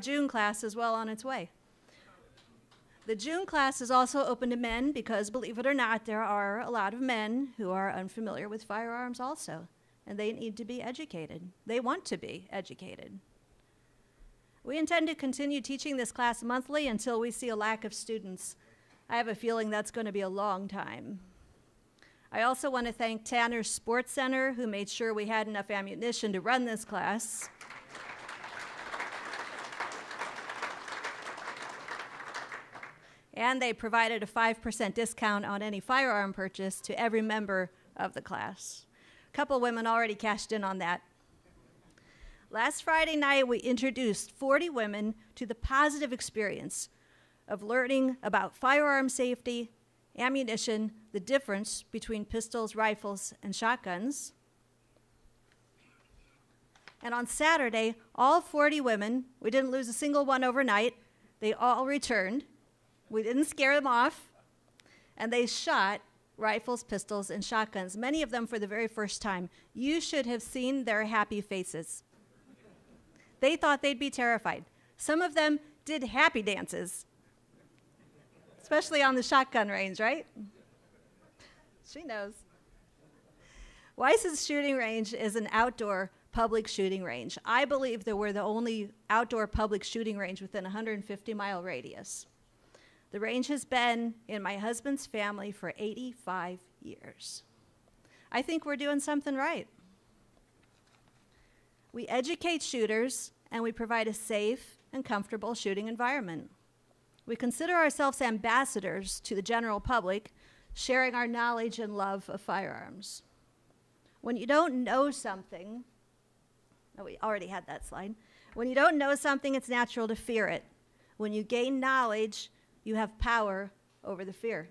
June class is well on its way. The June class is also open to men because, believe it or not, there are a lot of men who are unfamiliar with firearms also, and they need to be educated. They want to be educated. We intend to continue teaching this class monthly until we see a lack of students. I have a feeling that's going to be a long time. I also want to thank Tanner Sports Center, who made sure we had enough ammunition to run this class. And they provided a 5% discount on any firearm purchase to every member of the class. A couple women already cashed in on that. Last Friday night, we introduced 40 women to the positive experience of learning about firearm safety, ammunition, the difference between pistols, rifles, and shotguns. And on Saturday, all 40 women, we didn't lose a single one overnight, they all returned. We didn't scare them off, and they shot rifles, pistols, and shotguns, many of them for the very first time. You should have seen their happy faces. They thought they'd be terrified. Some of them did happy dances, especially on the shotgun range, right? She knows. Weiss's shooting range is an outdoor public shooting range. I believe that we're the only outdoor public shooting range within a 150-mile radius. The range has been in my husband's family for 85 years. I think we're doing something right. We educate shooters, and we provide a safe and comfortable shooting environment. We consider ourselves ambassadors to the general public, sharing our knowledge and love of firearms. When you don't know something, oh, we already had that slide. When you don't know something, it's natural to fear it. When you gain knowledge, you have power over the fear.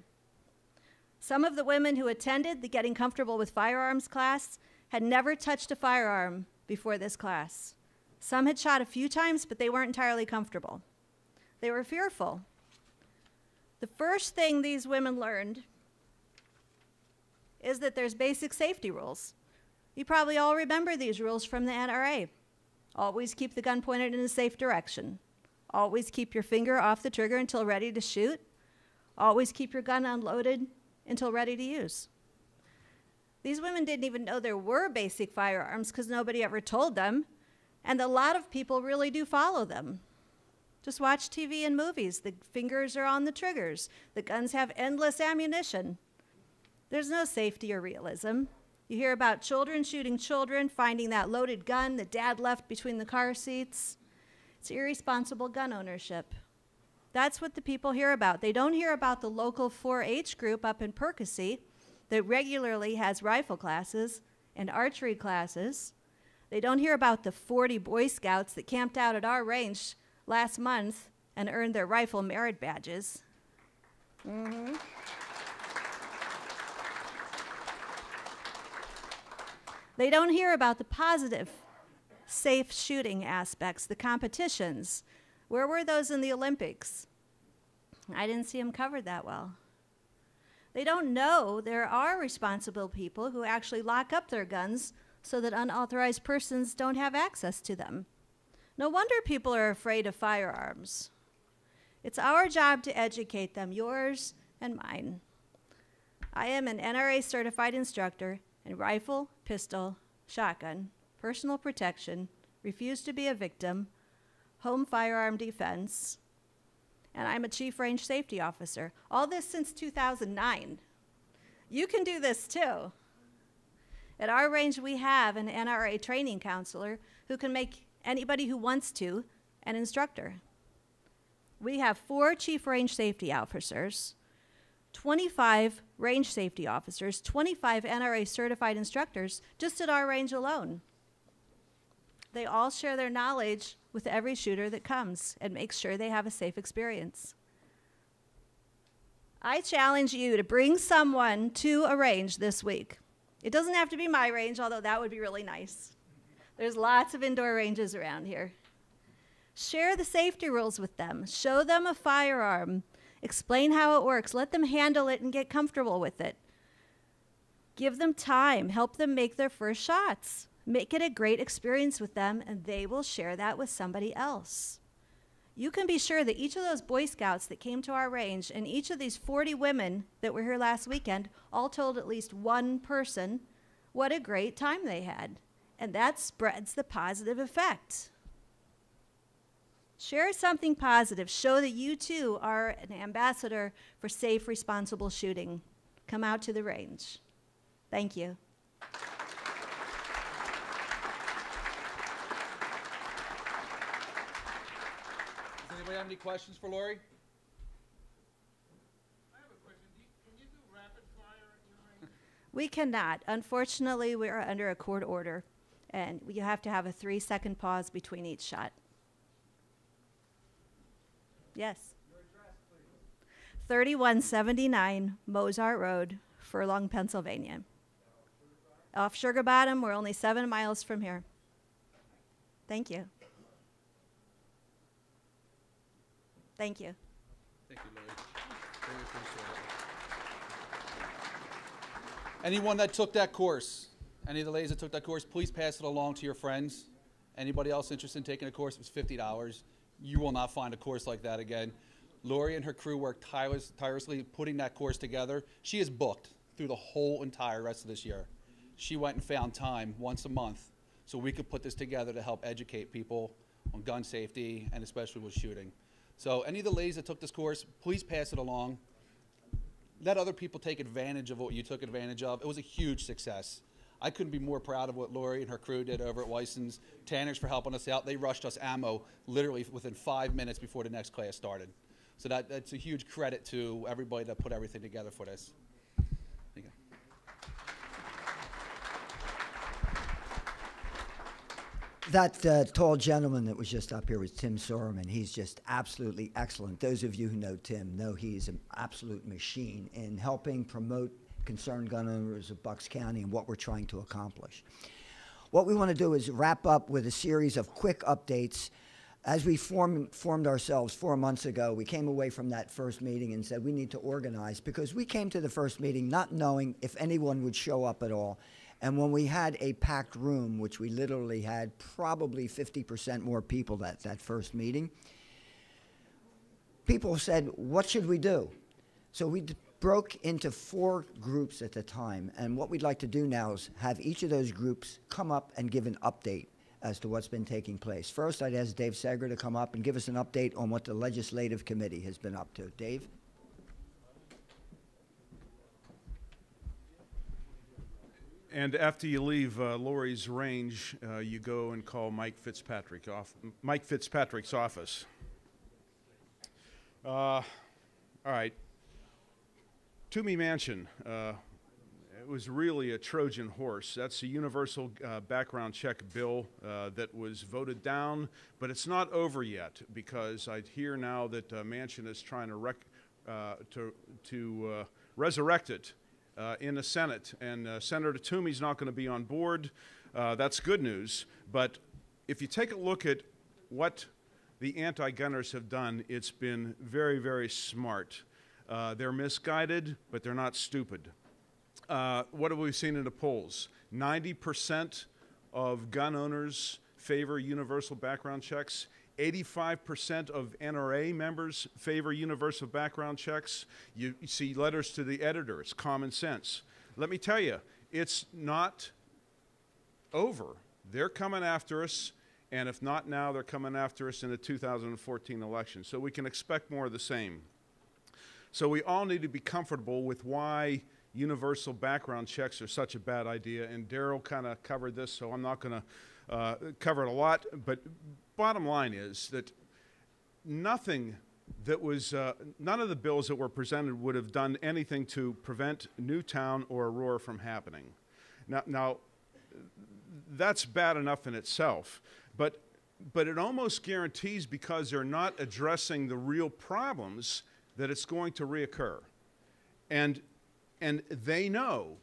Some of the women who attended the Getting Comfortable with Firearms class had never touched a firearm before this class. Some had shot a few times, but they weren't entirely comfortable. They were fearful. The first thing these women learned is that there's basic safety rules. You probably all remember these rules from the NRA. Always keep the gun pointed in a safe direction. Always keep your finger off the trigger until ready to shoot. Always keep your gun unloaded until ready to use. These women didn't even know there were basic firearms because nobody ever told them, and a lot of people really do follow them. Just watch TV and movies. The fingers are on the triggers. The guns have endless ammunition. There's no safety or realism. You hear about children shooting children, finding that loaded gun that dad left between the car seats. It's irresponsible gun ownership. That's what the people hear about. They don't hear about the local 4-H group up in Percy that regularly has rifle classes and archery classes. They don't hear about the 40 Boy Scouts that camped out at our range last month and earned their rifle merit badges. They don't hear about the positive, safe shooting aspects, the competitions. Where were those in the Olympics? I didn't see them covered that well. They don't know there are responsible people who actually lock up their guns so that unauthorized persons don't have access to them. No wonder people are afraid of firearms. It's our job to educate them, yours and mine. I am an NRA certified instructor in rifle, pistol, shotgun, personal protection, refuse to be a victim, home firearm defense, and I'm a chief range safety officer. All this since 2009. You can do this too. At our range, we have an NRA training counselor who can make anybody who wants to an instructor. We have 4 chief range safety officers, 25 range safety officers, 25 NRA certified instructors just at our range alone. They all share their knowledge with every shooter that comes and make sure they have a safe experience. I challenge you to bring someone to a range this week. It doesn't have to be my range, although that would be really nice. There's lots of indoor ranges around here. Share the safety rules with them. Show them a firearm. Explain how it works. Let them handle it and get comfortable with it. Give them time. Help them make their first shots. Make it a great experience with them, and they will share that with somebody else. You can be sure that each of those Boy Scouts that came to our range and each of these 40 women that were here last weekend all told at least one person what a great time they had. And that spreads the positive effect. Share something positive. Show that you too are an ambassador for safe, responsible shooting. Come out to the range. Thank you. Does anybody have any questions for Lori? I have a question. Can you do rapid fire at your range? We cannot. Unfortunately, we are under a court order, and you have to have a 3-second pause between each shot. Yes. Your address, please. 3179 Mozart Road, Furlong, Pennsylvania. Off Sugar Bottom, we're only 7 miles from here. Thank you. Thank you. Thank you, Lori. Very appreciate it. Anyone that took that course, any of the ladies that took that course, please pass it along to your friends. Anybody else interested in taking a course? It was $50. You will not find a course like that again. Lori and her crew worked tirelessly putting that course together. She is booked through the whole entire rest of this year. She went and found time once a month so we could put this together to help educate people on gun safety and especially with shooting. So any of the ladies that took this course, please pass it along. Let other people take advantage of what you took advantage of. It was a huge success. I couldn't be more proud of what Lori and her crew did over at Weissens. Tanners for helping us out. They rushed us ammo literally within 5 minutes before the next class started. So that's a huge credit to everybody that put everything together for this. There you go. That tall gentleman that was just up here was Tim Soreman. He's just absolutely excellent. Those of you who know Tim know he's an absolute machine in helping promote concerned gun owners of Bucks County and what we're trying to accomplish. What we want to do is wrap up with a series of quick updates. As we formed ourselves 4 months ago, we came away from that first meeting and said we need to organize, because we came to the first meeting not knowing if anyone would show up at all. And when we had a packed room, which we literally had probably 50% more people at that first meeting, people said, what should we do? So we broke into 4 groups at the time, and what we'd like to do now is have each of those groups come up and give an update as to what's been taking place. First, I'd ask Dave Seger to come up and give us an update on what the Legislative Committee has been up to. Dave? And after you leave Lori's range, you go and call Mike Fitzpatrick's office. All right. Toomey Mansion, it was really a Trojan horse. That's a universal background check bill that was voted down, but it's not over yet, because I hear now that Manchin is trying to resurrect it in the Senate, and Senator Toomey's not going to be on board. That's good news, but if you take a look at what the anti-gunners have done, it's been very, very smart. They're misguided, but they're not stupid. What have we seen in the polls? 90% of gun owners favor universal background checks. 85% of NRA members favor universal background checks. You see letters to the editor. It's common sense. Let me tell you, it's not over. They're coming after us, and if not now, they're coming after us in the 2014 election. So we can expect more of the same. So we all need to be comfortable with why universal background checks are such a bad idea, and Daryl kind of covered this, so I'm not going to cover it a lot, but bottom line is that none of the bills that were presented would have done anything to prevent Newtown or Aurora from happening. Now that's bad enough in itself, but it almost guarantees, because they're not addressing the real problems, that it's going to reoccur. And they know,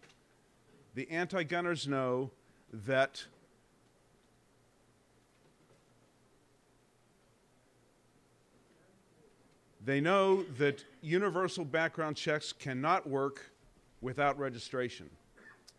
the anti-gunners know, that universal background checks cannot work without registration.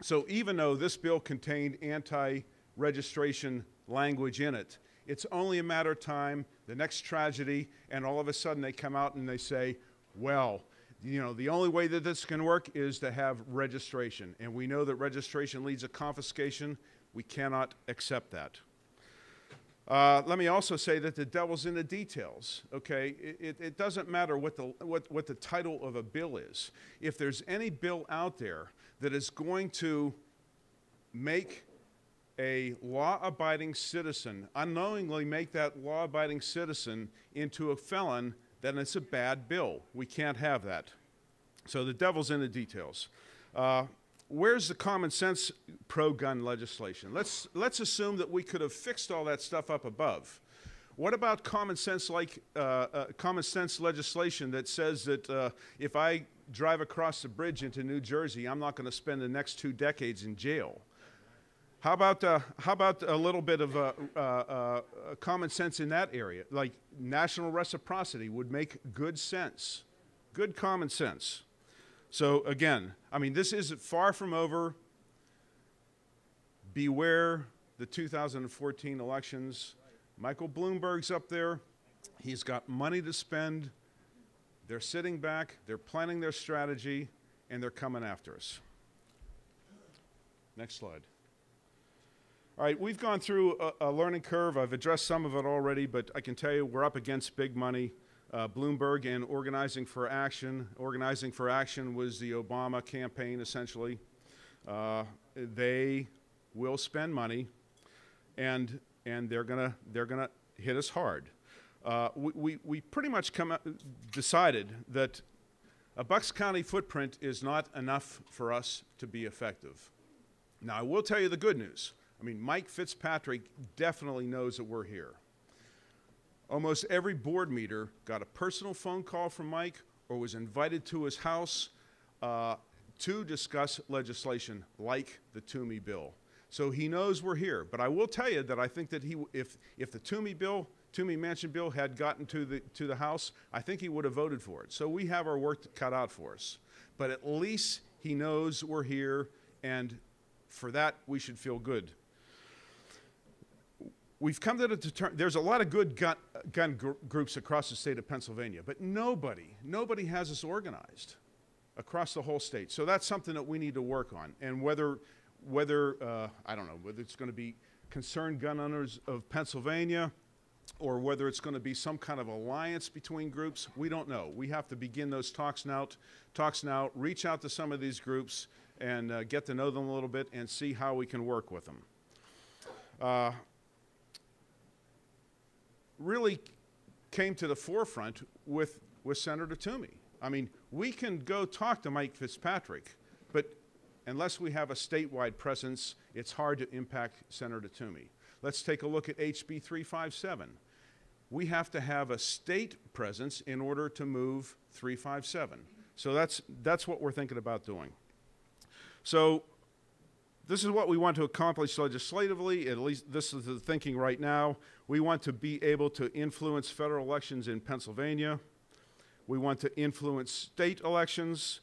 So even though this bill contained anti-registration language in it, It's only a matter of time, the next tragedy, and all of a sudden they come out and they say, well, you know, the only way that this can work is to have registration. And we know that registration leads to confiscation. We cannot accept that. Let me also say that the devil's in the details, okay? It doesn't matter what the title of a bill is. If there's any bill out there that is going to make a law-abiding citizen, unknowingly make that law-abiding citizen into a felon, then it's a bad bill. We can't have that. So the devil's in the details. Where's the common sense pro-gun legislation? Let's assume that we could have fixed all that stuff up above. What about common sense legislation that says that if I drive across the bridge into New Jersey, I'm not going to spend the next 2 decades in jail? How about a little bit of common sense in that area? Like national reciprocity would make good sense, good common sense. So again, I mean, this is far from over. Beware the 2014 elections. Michael Bloomberg's up there. He's got money to spend. They're sitting back, they're planning their strategy, and they're coming after us. Next slide. All right, we've gone through a learning curve. I've addressed some of it already, but I can tell you we're up against big money. Bloomberg and Organizing for Action. Organizing for Action was the Obama campaign, essentially. They will spend money, and they're gonna hit us hard. We pretty much decided that a Bucks County footprint is not enough for us to be effective. Now, I will tell you the good news. I mean, Mike Fitzpatrick definitely knows that we're here. Almost every board meeter got a personal phone call from Mike or was invited to his house to discuss legislation like the Toomey bill. So he knows we're here. But I will tell you that I think that if the Toomey Manchin bill had gotten to the House, I think he would have voted for it. So we have our work cut out for us. But at least he knows we're here, and for that we should feel good. We've come to the determination, there's a lot of good gun groups across the state of Pennsylvania, but nobody has us organized across the whole state. So that's something that we need to work on. And whether I don't know, whether it's going to be Concerned Gun Owners of Pennsylvania or whether it's going to be some kind of alliance between groups, we don't know. We have to begin those talks now, reach out to some of these groups and get to know them a little bit and see how we can work with them. Really came to the forefront with Senator Toomey. I mean, we can go talk to Mike Fitzpatrick, but unless we have a statewide presence, it's hard to impact Senator Toomey. Let's take a look at HB 357. We have to have a state presence in order to move 357. So that's what we're thinking about doing. So this is what we want to accomplish legislatively. At least this is the thinking right now. We want to be able to influence federal elections in Pennsylvania. We want to influence state elections,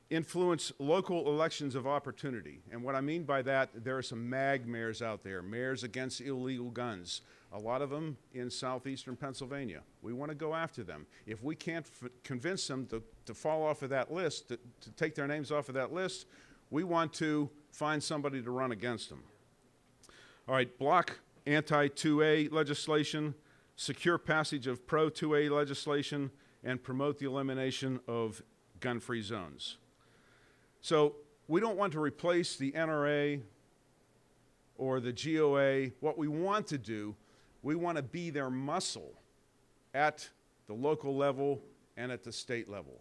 influence local elections of opportunity. And what I mean by that, there are some MAG mayors out there, mayors against illegal guns, a lot of them in southeastern Pennsylvania. We want to go after them. If we can't convince them to fall off of that list, to take their names off of that list, we want to find somebody to run against them. All right, block anti-2A legislation, secure passage of pro-2A legislation, and promote the elimination of gun-free zones. So we don't want to replace the NRA or the GOA. What we want to do, we want to be their muscle at the local level and at the state level.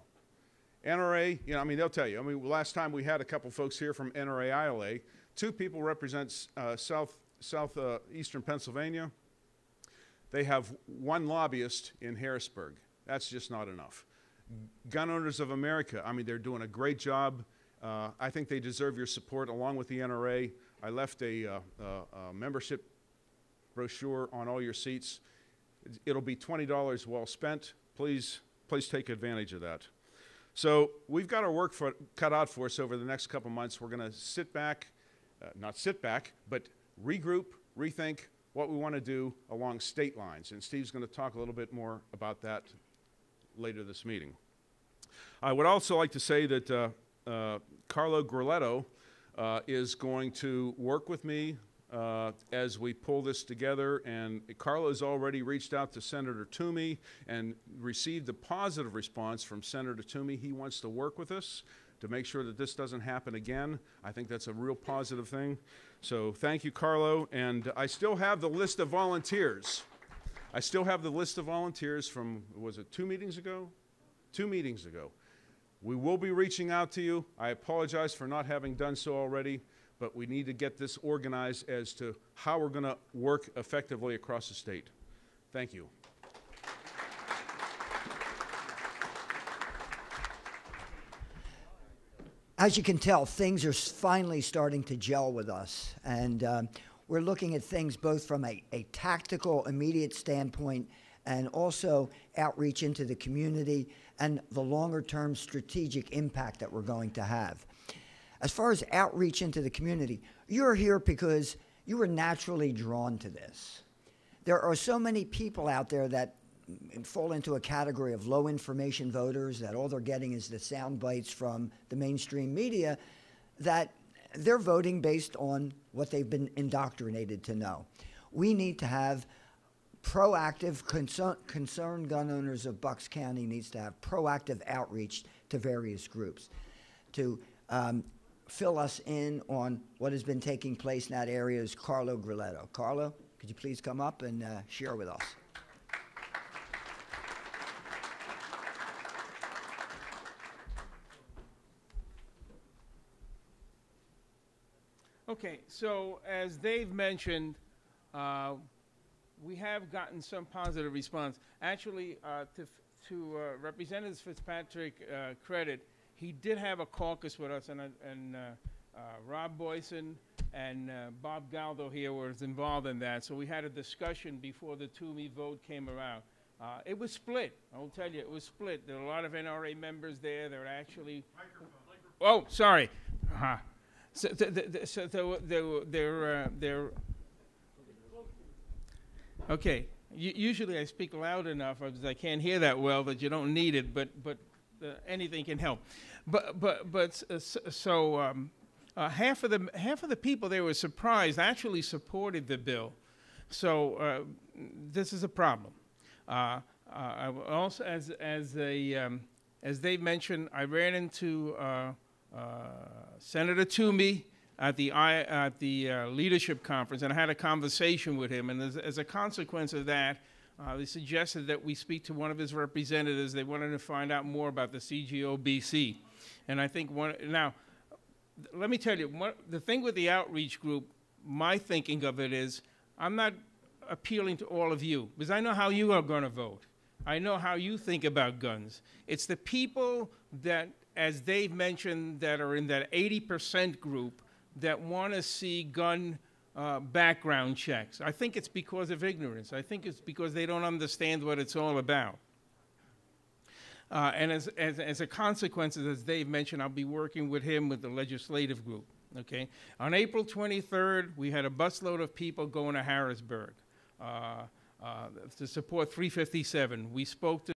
NRA, you know, I mean, they'll tell you. I mean, last time we had a couple folks here from NRA ILA. 2 people represent southeastern Pennsylvania. They have 1 lobbyist in Harrisburg. That's just not enough. Gun Owners of America, I mean, they're doing a great job. I think they deserve your support along with the NRA. I left a membership brochure on all your seats. It'll be $20 well spent. Please take advantage of that. So we've got our work cut out for us over the next couple months. We're going to sit back, not sit back, but regroup, rethink, what we want to do along state lines. And Steve's going to talk a little bit more about that later this meeting. I would also like to say that Carlo Grilletto is going to work with me as we pull this together, and Carlo has already reached out to Senator Toomey and received a positive response from Senator Toomey. He wants to work with us to make sure that this doesn't happen again. I think that's a real positive thing. So thank you, Carlo, and I still have the list of volunteers. I still have the list of volunteers from, was it 2 meetings ago? 2 meetings ago. We will be reaching out to you. I apologize for not having done so already, but we need to get this organized as to how we're going to work effectively across the state. Thank you. As you can tell, things are finally starting to gel with us, and we're looking at things both from a tactical, immediate standpoint and also outreach into the community and the longer-term strategic impact that we're going to have. As far as outreach into the community, you're here because you were naturally drawn to this. There are so many people out there that fall into a category of low information voters, that all they're getting is the sound bites from the mainstream media, that they're voting based on what they've been indoctrinated to know. We need to have proactive, concerned gun owners of Bucks County needs to have proactive outreach to various groups to fill us in on what has been taking place in that area is Carlo Grilletto. Carlo, could you please come up and share with us? Okay, so as Dave mentioned, we have gotten some positive response. Actually, to Representative Fitzpatrick credit, he did have a caucus with us, and Rob Boyson and Bob Galdo here was involved in that. So we had a discussion before the Toomey vote came around. It was split. I will tell you, it was split. There were a lot of NRA members there. There were actually... Oh, sorry. So they're okay. Usually I speak loud enough because I can't hear that well that you don't need it, but anything can help. Half of the people there were surprised, actually supported the bill. So this is a problem. I also, as Dave mentioned, I ran into Senator Toomey at the leadership conference, and I had a conversation with him. And as a consequence of that, they suggested that we speak to one of his representatives. They wanted to find out more about the CGO-BC. And I think now, let me tell you, the thing with the outreach group, my thinking of it is, I'm not appealing to all of you, because I know how you are going to vote. I know how you think about guns. It's the people that, as Dave mentioned, that are in that 80% group that want to see gun background checks. I think it's because of ignorance. I think it's because they don't understand what it's all about. And as a consequence, as Dave mentioned, I'll be working with him with the legislative group. Okay. On April 23rd, we had a busload of people going to Harrisburg to support 357. We spoke to